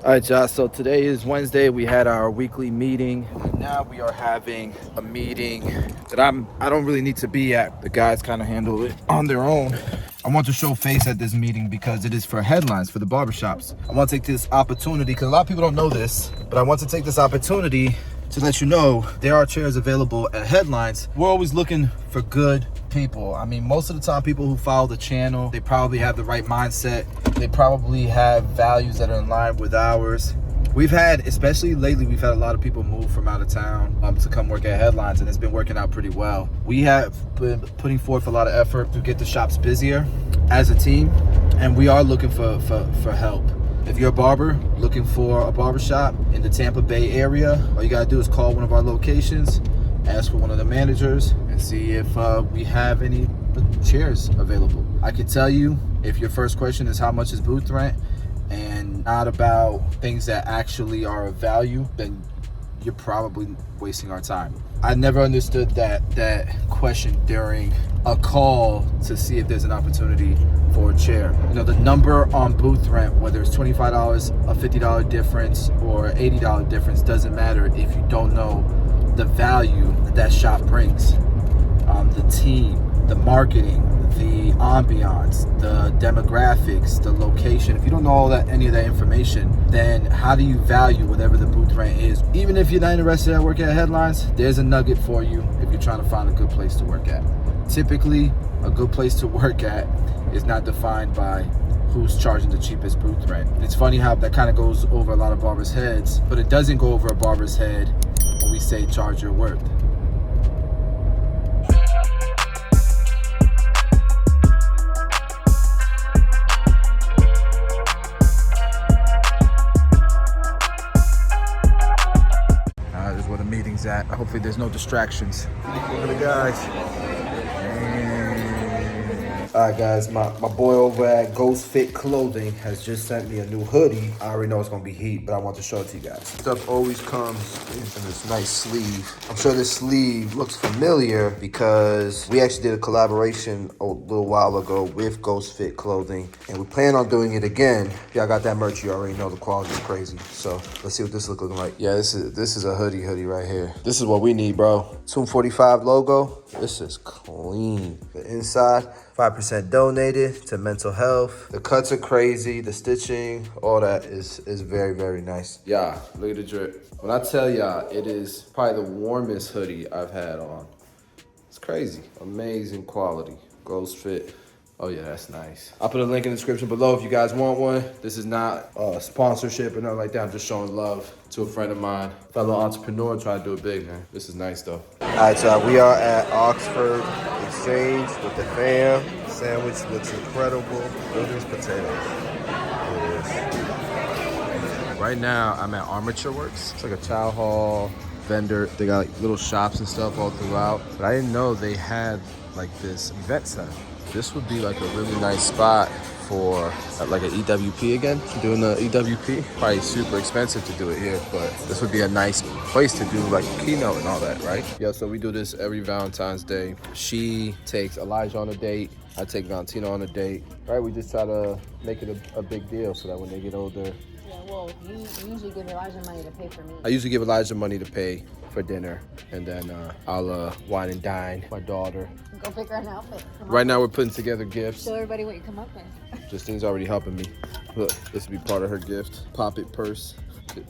All right, y'all. So today is Wednesday. We had our weekly meeting. Now we are having a meeting that I don't really need to be at. The guys kind of handle it on their own. I want to show face at this meeting because it is for headlines for the barbershops. I want to take this opportunity because a lot of people don't know this, but I want to take this opportunity to let you know there are chairs available at Headlines. We're always looking for good people. I mean, most of the time people who follow the channel, they probably have the right mindset. They probably have values that are in line with ours. We've had, especially lately, we've had a lot of people move from out of town to come work at Headlines, and it's been working out pretty well. We have been putting forth a lot of effort to get the shops busier as a team, and we are looking for help. If you're a barber looking for a barbershop in the Tampa Bay area, all you gotta do is call one of our locations, ask for one of the managers, and see if we have any chairs available. I can tell you, if your first question is how much is booth rent and not about things that actually are of value, then you're probably wasting our time. I never understood that question during a call to see if there's an opportunity for a chair. You know, the number on booth rent, whether it's $25, a $50 difference, or $80 difference, doesn't matter if you don't know the value that shop brings. The team, the marketing, the ambiance, the demographics, the location. If you don't know all that, any of that information, then how do you value whatever the booth rent is? Even if you're not interested in working at Headlines, there's a nugget for you if you're trying to find a good place to work at. Typically, a good place to work at is not defined by who's charging the cheapest booth rent. It's funny how that kind of goes over a lot of barbers' heads, but it doesn't go over a barber's head when we say charge your worth. This is where the meeting's at. Hopefully there's no distractions. Look at the guys. All right, guys, my boy over at Ghost Fit Clothing has just sent me a new hoodie. I already know it's gonna be heat, but I want to show it to you guys. Stuff always comes in this nice sleeve. I'm sure this sleeve looks familiar because we actually did a collaboration a little while ago with Ghost Fit Clothing, and we plan on doing it again. If y'all got that merch, you already know the quality is crazy. So let's see what this looking like. Yeah, this is a hoodie right here. This is what we need, bro. 245 logo. This is clean. The inside, 5% donated to mental health. The cuts are crazy. The stitching, all that is very, very nice. Yeah, look at the drip. When I tell y'all, it is probably the warmest hoodie I've had on. It's crazy. Amazing quality. Ghost Fit. Oh yeah, that's nice. I'll put a link in the description below if you guys want one. This is not a sponsorship or nothing like that. I'm just showing love to a friend of mine, fellow entrepreneur trying to do it big, man. This is nice though. All right, so we are at Oxford Exchange with the fam. Sandwich looks incredible. Builders potatoes. Right now, I'm at Armature Works. It's like a chow hall vendor. They got like little shops and stuff all throughout. But I didn't know they had like this event center. This would be like a really nice spot for like an EWP again. Doing the EWP, probably super expensive to do it here, but this would be a nice place to do like a keynote and all that, right? Yeah, so we do this every Valentine's Day. She takes Elijah on a date. I take Valentina on a date, right? We just try to make it a big deal so that when they get older. Yeah, well, you usually give Elijah money to pay for me. I usually give Elijah money to pay for dinner, and then I'll wine and dine my daughter. Go pick her an outfit. Right now we're putting together gifts. Show everybody what you come up with. Justine's already helping me. Look, this will be part of her gift. Pop it purse.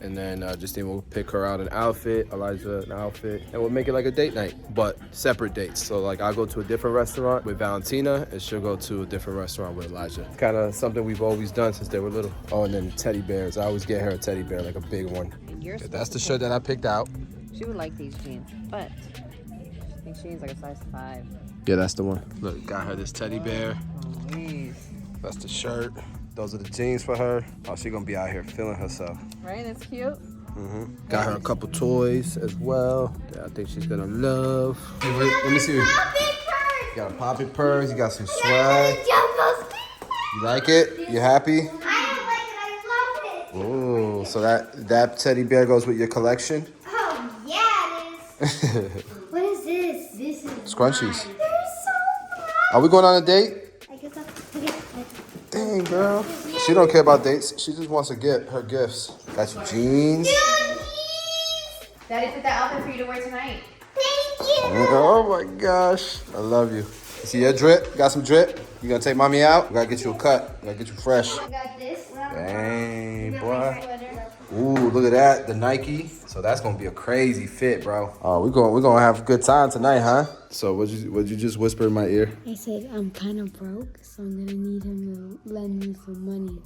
And then Justine will pick her out an outfit, Elijah an outfit, and we'll make it like a date night, but separate dates. So like I'll go to a different restaurant with Valentina, and she'll go to a different restaurant with Elijah. Kind of something we've always done since they were little. Oh, and then teddy bears. I always get her a teddy bear, like a big one. Yeah, that's the shirt that I picked out. She would like these jeans, but I think she needs like a size 5. Yeah, that's the one. Look, got her this teddy bear. Oh, please. That's the shirt. Those are the jeans for her. Oh, she's gonna be out here feeling herself. Right, that's cute. Got her a couple toys as well that I think she's gonna love. Hey, wait, let me see. You got a poppet purse. You got some swag. You like it? You happy? I love it. Ooh, so that teddy bear goes with your collection? Oh, yeah, it is. What is this? This is Scrunchies. They're so nice. Are we going on a date? I guess I'll okay. Dang, girl. She don't care about dates. She just wants to get her gifts. Got your jeans. Daddy put that outfit for you to wear tonight. Thank you. Oh my gosh. I love you. See your drip? Got some drip? You gonna take mommy out? We gotta get you a cut. We gotta get you fresh. I got this. Dang, boy. Ooh, look at that. The Nike. So that's gonna be a crazy fit, bro. Oh, we're gonna have a good time tonight, huh? So what'd you just whisper in my ear? I said I'm kind of broke, so I'm gonna need him to lend me some money.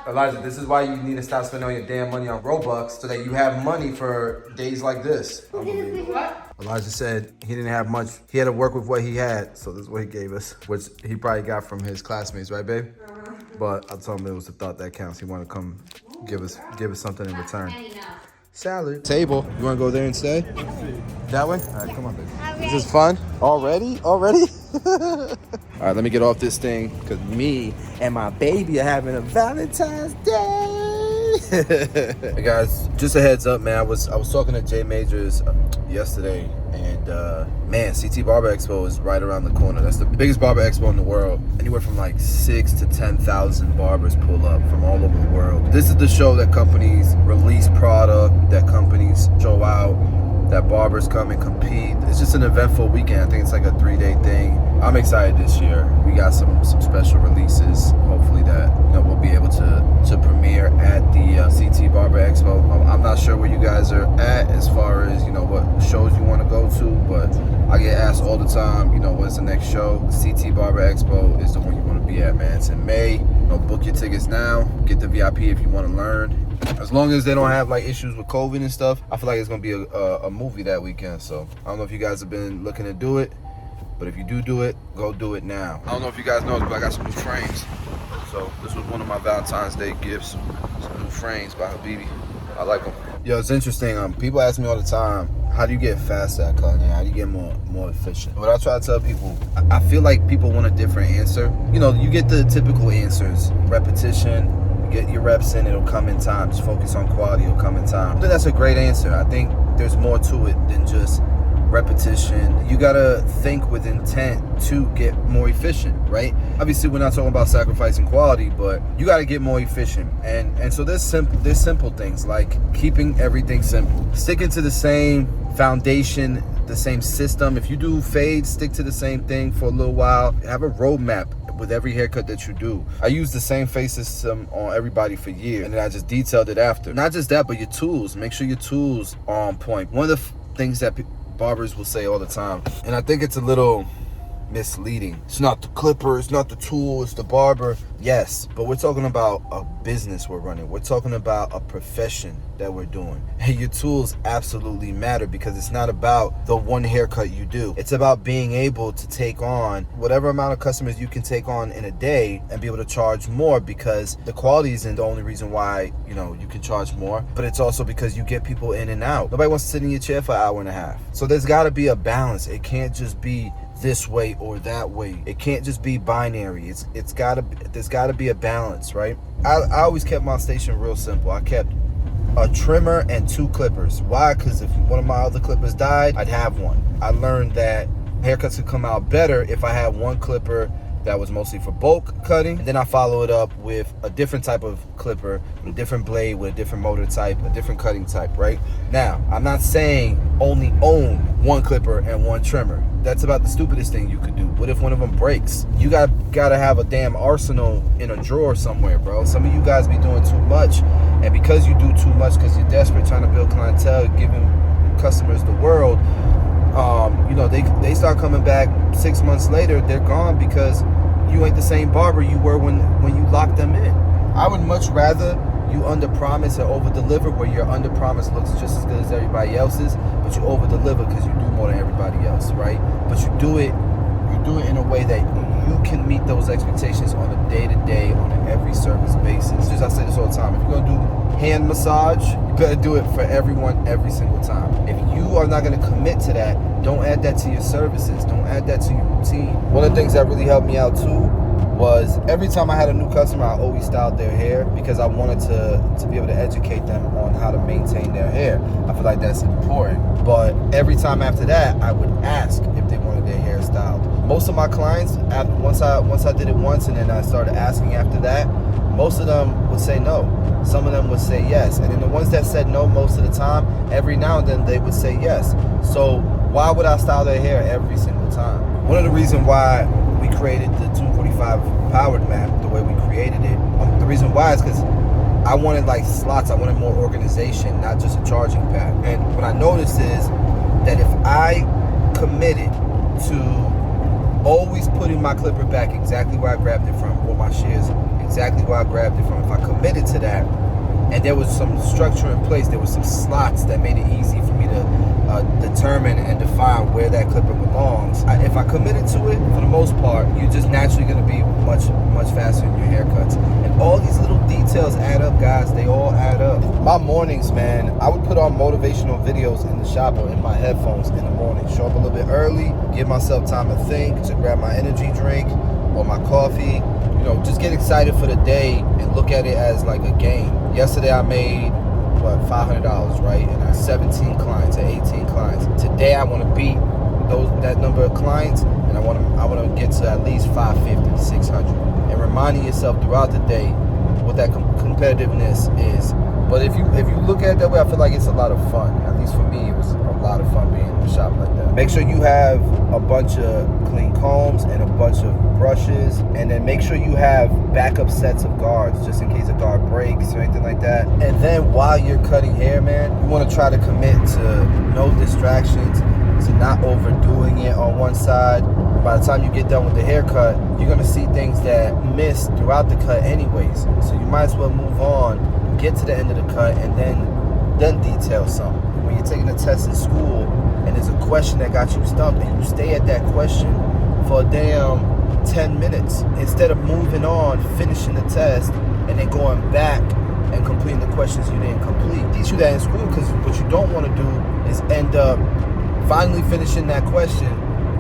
Elijah, this is why you need to stop spending all your damn money on Robux so that you have money for days like this. Unbelievable. Elijah said he didn't have much. He had to work with what he had, so this is what he gave us, which he probably got from his classmates, right, babe? But I told him it was the thought that counts. He wanted to come give us something in return. Salad. Table. You want to go there and stay? That way? All right, come on, baby. This is fun. Already? All right, let me get off this thing because me and my baby are having a Valentine's Day. Hey guys, just a heads up, man. I was talking to Jay Majors yesterday, and man, CT Barber Expo is right around the corner. That's the biggest barber expo in the world. Anywhere from like 6,000 to 10,000 barbers pull up from all over the world. This is the show that companies release product, that companies show out, that barbers come and compete. It's just an eventful weekend. I think it's like a 3-day thing. I'm excited this year. We got some special releases. Hopefully that we'll be able to premiere at the CT Barber Expo. I'm not sure where you guys are at as far as what shows you want to go to, but I get asked all the time. When's the next show? CT Barber Expo is the one you want to be at, man. It's in May. Book your tickets now. Get the VIP if you want to learn. As long as they don't have like issues with COVID and stuff, I feel like it's gonna be a movie that weekend. So I don't know if you guys have been looking to do it, but if you do it, go do it now. I don't know if you guys know, but I got some new frames. So this was one of my Valentine's Day gifts. Some new frames by Habibi. I like them. Yo, it's interesting. People ask me all the time, how do you get faster at cutting? How do you get more efficient? What I try to tell people, I feel like people want a different answer. You get the typical answers: repetition. Get your reps in, it'll come in time. Just focus on quality, it'll come in time. I think that's a great answer. I think there's more to it than just repetition. You gotta think with intent to get more efficient, right? Obviously, we're not talking about sacrificing quality, but you gotta get more efficient. And so there's simple things like keeping everything simple, sticking to the same foundation, the same system. If you do fades, stick to the same thing for a little while. Have a roadmap with every haircut that you do. I use the same face system on everybody for years, and then I just detailed it after. Not just that, but your tools. Make sure your tools are on point. One of the things that barbers will say all the time, and I think it's a little misleading. It's not the clipper, it's not the tool, it's the barber. Yes, but we're talking about a business we're running. We're talking about a profession that we're doing. And your tools absolutely matter because it's not about the one haircut you do. It's about being able to take on whatever amount of customers you can take on in a day and be able to charge more, because the quality isn't the only reason why, you can charge more, but it's also because you get people in and out. Nobody wants to sit in your chair for an hour and a half. So there's gotta be a balance. It can't just be this way or that way. It can't just be binary. There's gotta be a balance, right? I always kept my station real simple. I kept a trimmer and 2 clippers. Why? Because if one of my other clippers died, I'd have one. I learned that haircuts could come out better if I had one clipper that was mostly for bulk cutting, and then I follow it up with a different type of clipper, a different blade with a different motor type, a different cutting type, right? Now, I'm not saying only own one clipper and one trimmer. That's about the stupidest thing you could do. What if one of them breaks? You gotta have a damn arsenal in a drawer somewhere, bro. Some of you guys be doing too much, and because you do too much, because you're desperate trying to build clientele, giving customers the world, they start coming back 6 months later. They're gone because you ain't the same barber you were when you locked them in. I would much rather you under promise and over deliver, where your under promise looks just as good as everybody else's, but you over deliver because you do more than everybody else, right? But you do it in a way that you can meet those expectations on a day-to-day, on an every service basis. Just I say this all the time. If you're gonna do hand massage, you better do it for everyone every single time. If you are not gonna commit to that, don't add that to your services. Don't add that to your routine. One of the things that really helped me out too was every time I had a new customer, I always styled their hair because I wanted to be able to educate them on how to maintain their hair. I feel like that's important. But every time after that, I would ask if they wanted their hair styled. most of my clients, once I did it once and then I started asking after that, most of them would say no. Some of them would say yes. And then the ones that said no most of the time, every now and then they would say yes. So why would I style their hair every single time? One of the reasons why we created the 245 powered map the way we created it, the reason why is because I wanted like slots, I wanted more organization, not just a charging pad. And what I noticed is that if I committed to always putting my clipper back exactly where I grabbed it from, or my shears exactly where I grabbed it from, if I committed to that, and there was some structure in place, there was some slots that made it easy for me to determine and define where that clipper belongs. If I committed to it, for the most part, you're just naturally going to be much faster in your haircuts. And all these little details add up, guys. They all add up. My mornings, man, I would put on motivational videos in the shop or in my headphones in the morning. Show up a little bit early, give myself time to think, to grab my energy drink or my coffee. You know, just get excited for the day and look at it as like a game. Yesterday I made $500, right? And I have 17 clients or 18 clients. Today I want to beat that number of clients, and I want to get to at least 550, 600. And reminding yourself throughout the day what that competitiveness is. But if you look at it that way, I feel like it's a lot of fun. At least for me, it was a lot of fun being in the shop like that. Make sure you have a bunch of clean combs and a bunch of brushes, and then make sure you have backup sets of guards just in case a guard breaks or anything like that. And then while you're cutting hair, man, you want to try to commit to no distractions, to not overdoing it on one side. By the time you get done with the haircut, you're going to see things that miss throughout the cut anyways. So you might as well move on, get to the end of the cut, and then detail something. When you're taking a test in school and there's a question that got you stumped, and you stay at that question for a damn 10 minutes instead of moving on, finishing the test, and then going back and completing the questions you didn't complete. Teach you that in school, because what you don't want to do is end up finally finishing that question,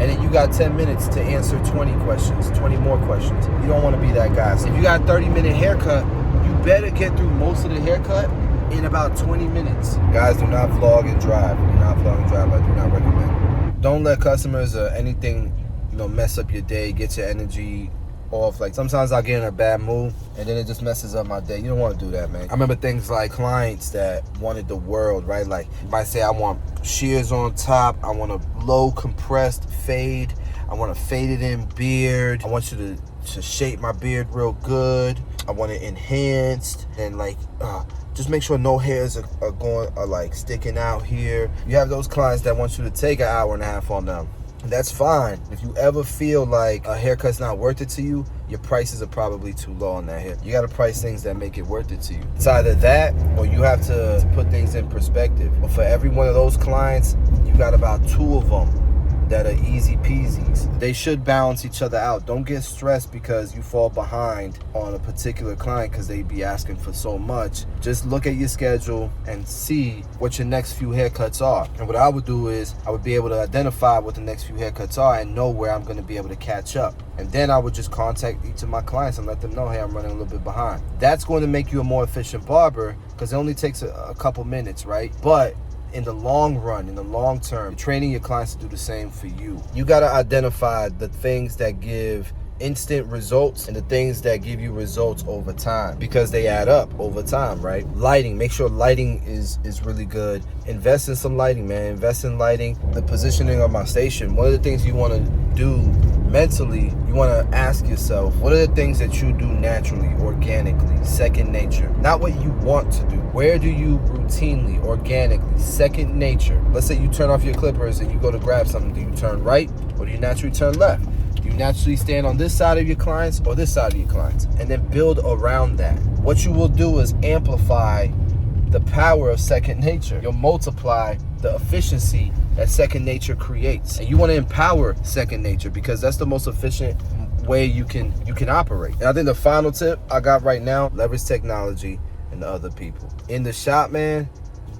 and then you got 10 minutes to answer 20 questions, 20 more questions. You don't want to be that guy. So if you got a 30-minute haircut, you better get through most of the haircut in about 20 minutes. Guys, do not vlog and drive. Do not vlog and drive. I do not recommend. Don't let customers or anything, mess up your day, get your energy off. Like, sometimes I'll get in a bad mood and then it just messes up my day. You don't want to do that, man. I remember things like clients that wanted the world, right? Like, you might say, I want shears on top, I want a low compressed fade, I want a faded in beard, I want you to shape my beard real good, I want it enhanced, and like just make sure no hairs are like sticking out here. You have those clients that want you to take an hour and a half on them. That's fine. If you ever feel like a haircut's not worth it to you, your prices are probably too low on that hair. You got to price things that make it worth it to you. It's either that or you have to put things in perspective. But for every one of those clients, you got about 2 of them that are easy peasies. They should balance each other out. Don't get stressed because you fall behind on a particular client because they be asking for so much. Just look at your schedule and see what your next few haircuts are. And what I would do is I would be able to identify what the next few haircuts are and know where I'm going to be able to catch up. And then I would just contact each of my clients and let them know, hey, I'm running a little bit behind. That's going to make you a more efficient barber because it only takes a couple minutes, right? But in the long run, in the long term, training your clients to do the same for you. You got to identify the things that give instant results and the things that give you results over time, because they add up over time, right? Lighting, make sure lighting is really good. Invest in some lighting, man. Invest in lighting. The positioning of my station, one of the things you want to do mentally, you want to ask yourself, what are the things that you do naturally, organically, second nature? Not what you want to do. Where do you routinely, organically, second nature? Let's say you turn off your clippers and you go to grab something. Do you turn right or do you naturally turn left? Do you naturally stand on this side of your clients or this side of your clients? And then build around that. What you will do is amplify the power of second nature. You'll multiply the efficiency that second nature creates. And you want to empower second nature because that's the most efficient way you can operate. And I think the final tip I got right now, leverage technology and other people. In the shop, man,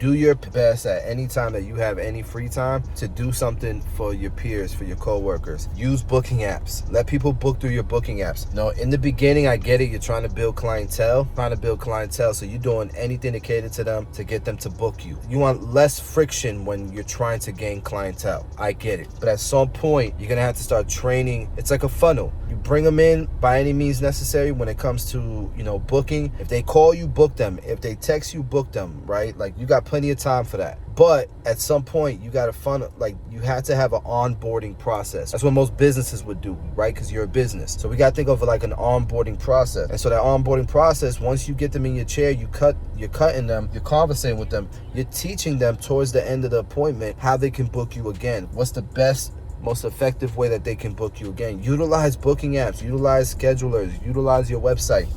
Do your best at any time that you have any free time to do something for your peers, for your coworkers. Use booking apps. Let people book through your booking apps. No, in the beginning, I get it. You're trying to build clientele, so you're doing anything to cater to them to get them to book you. You want less friction when you're trying to gain clientele. I get it. But at some point, you're gonna have to start training. It's like a funnel. You bring them in by any means necessary when it comes to, you know, booking. If they call you, book them. If they text you, book them, right? Like, you got plenty of time for that. But at some point, you got to funnel, like, you have to have an onboarding process. That's what most businesses would do, right? Because you're a business. So we got to think of it like an onboarding process. And so that onboarding process, once you get them in your chair, you're cutting them, you're conversating with them, you're teaching them towards the end of the appointment how they can book you again. What's the best, most effective way that they can book you again? Utilize booking apps, utilize schedulers, utilize your website.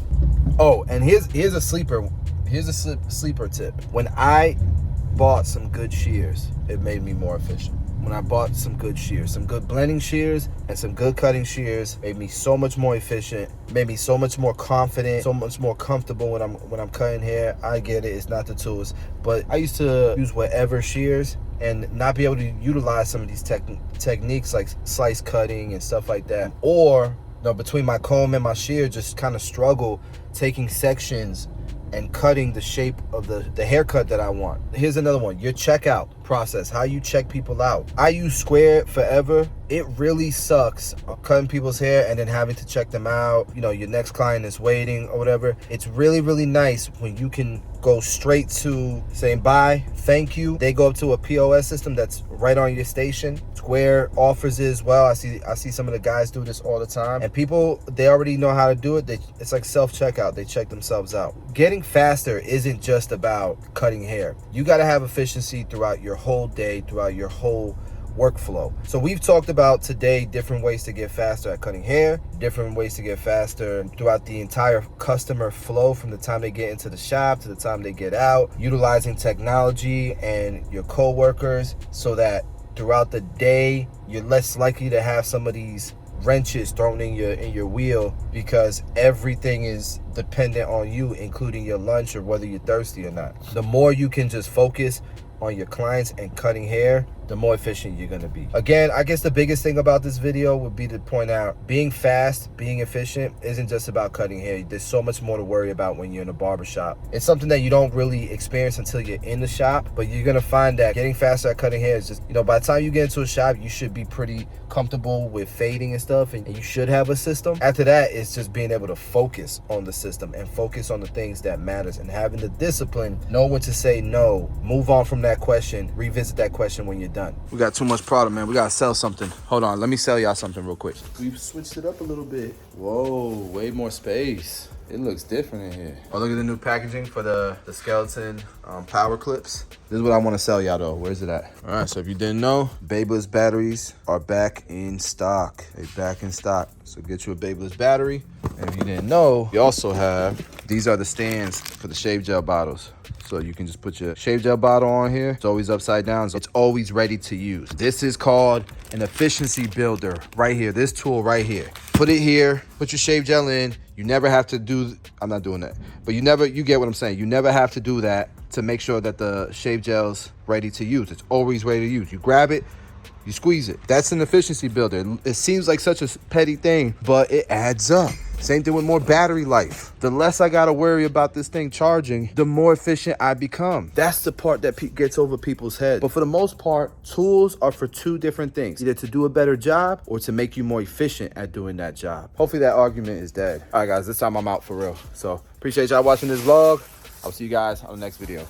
Oh, and here's a sleeper tip. When I bought some good shears, it made me more efficient. When I bought some good shears, some good blending shears and some good cutting shears, made me so much more efficient, made me so much more confident, so much more comfortable when I'm cutting hair. I get it, it's not the tools, but I used to use whatever shears and not be able to utilize some of these techniques like slice cutting and stuff like that. Or, you know, between my comb and my shear, just kind of struggle taking sections and cutting the shape of the haircut that I want. Here's another one, your checkout process, how you check people out. I use Square forever. It really sucks cutting people's hair and then having to check them out. You know, your next client is waiting or whatever. It's really, really nice when you can go straight to saying bye, thank you. They go up to a POS system that's right on your station. Square offers it as well. I see some of the guys do this all the time. And people, they already know how to do it. It's like self-checkout. They check themselves out. Getting faster isn't just about cutting hair. You got to have efficiency throughout your whole day, throughout your whole workflow. So we've talked about today different ways to get faster at cutting hair, different ways to get faster throughout the entire customer flow from the time they get into the shop to the time they get out, utilizing technology and your coworkers so that throughout the day you're less likely to have some of these wrenches thrown in your wheel because everything is dependent on you, including your lunch or whether you're thirsty or not. The more you can just focus on your clients and cutting hair, the more efficient you're gonna be. Again, I guess the biggest thing about this video would be to point out being fast, being efficient isn't just about cutting hair. There's so much more to worry about when you're in a barbershop. It's something that you don't really experience until you're in the shop, but you're gonna find that getting faster at cutting hair is just, you know, by the time you get into a shop, you should be pretty comfortable with fading and stuff, and you should have a system. After that, it's just being able to focus on the system and focus on the things that matters and having the discipline, know when to say no, move on from that question, revisit that question when you're done. We got too much product, man. We gotta sell something. Hold on, let me sell y'all something real quick. We've switched it up a little bit. Whoa, way more space. It looks different in here. Oh, look at the new packaging for the skeleton power clips. This is what I want to sell y'all though. Where's it at? All right, so if you didn't know, Babeless batteries are back in stock. They back in stock. So get you a Babeless battery. And if you didn't know, we also have, these are the stands for the shave gel bottles. So you can just put your shave gel bottle on here. It's always upside down, so it's always ready to use. This is called an efficiency builder right here. This tool right here. Put it here, put your shave gel in. You never have to do, I'm not doing that, but you get what I'm saying. You never have to do that to make sure that the shave gel's ready to use. It's always ready to use. You grab it, you squeeze it. That's an efficiency builder. It seems like such a petty thing, but it adds up. Same thing with more battery life. The less I gotta worry about this thing charging, the more efficient I become. That's the part that gets over people's heads. But for the most part, tools are for two different things. Either to do a better job or to make you more efficient at doing that job. Hopefully that argument is dead. All right, guys, this time I'm out for real. So appreciate y'all watching this vlog. I'll see you guys on the next video.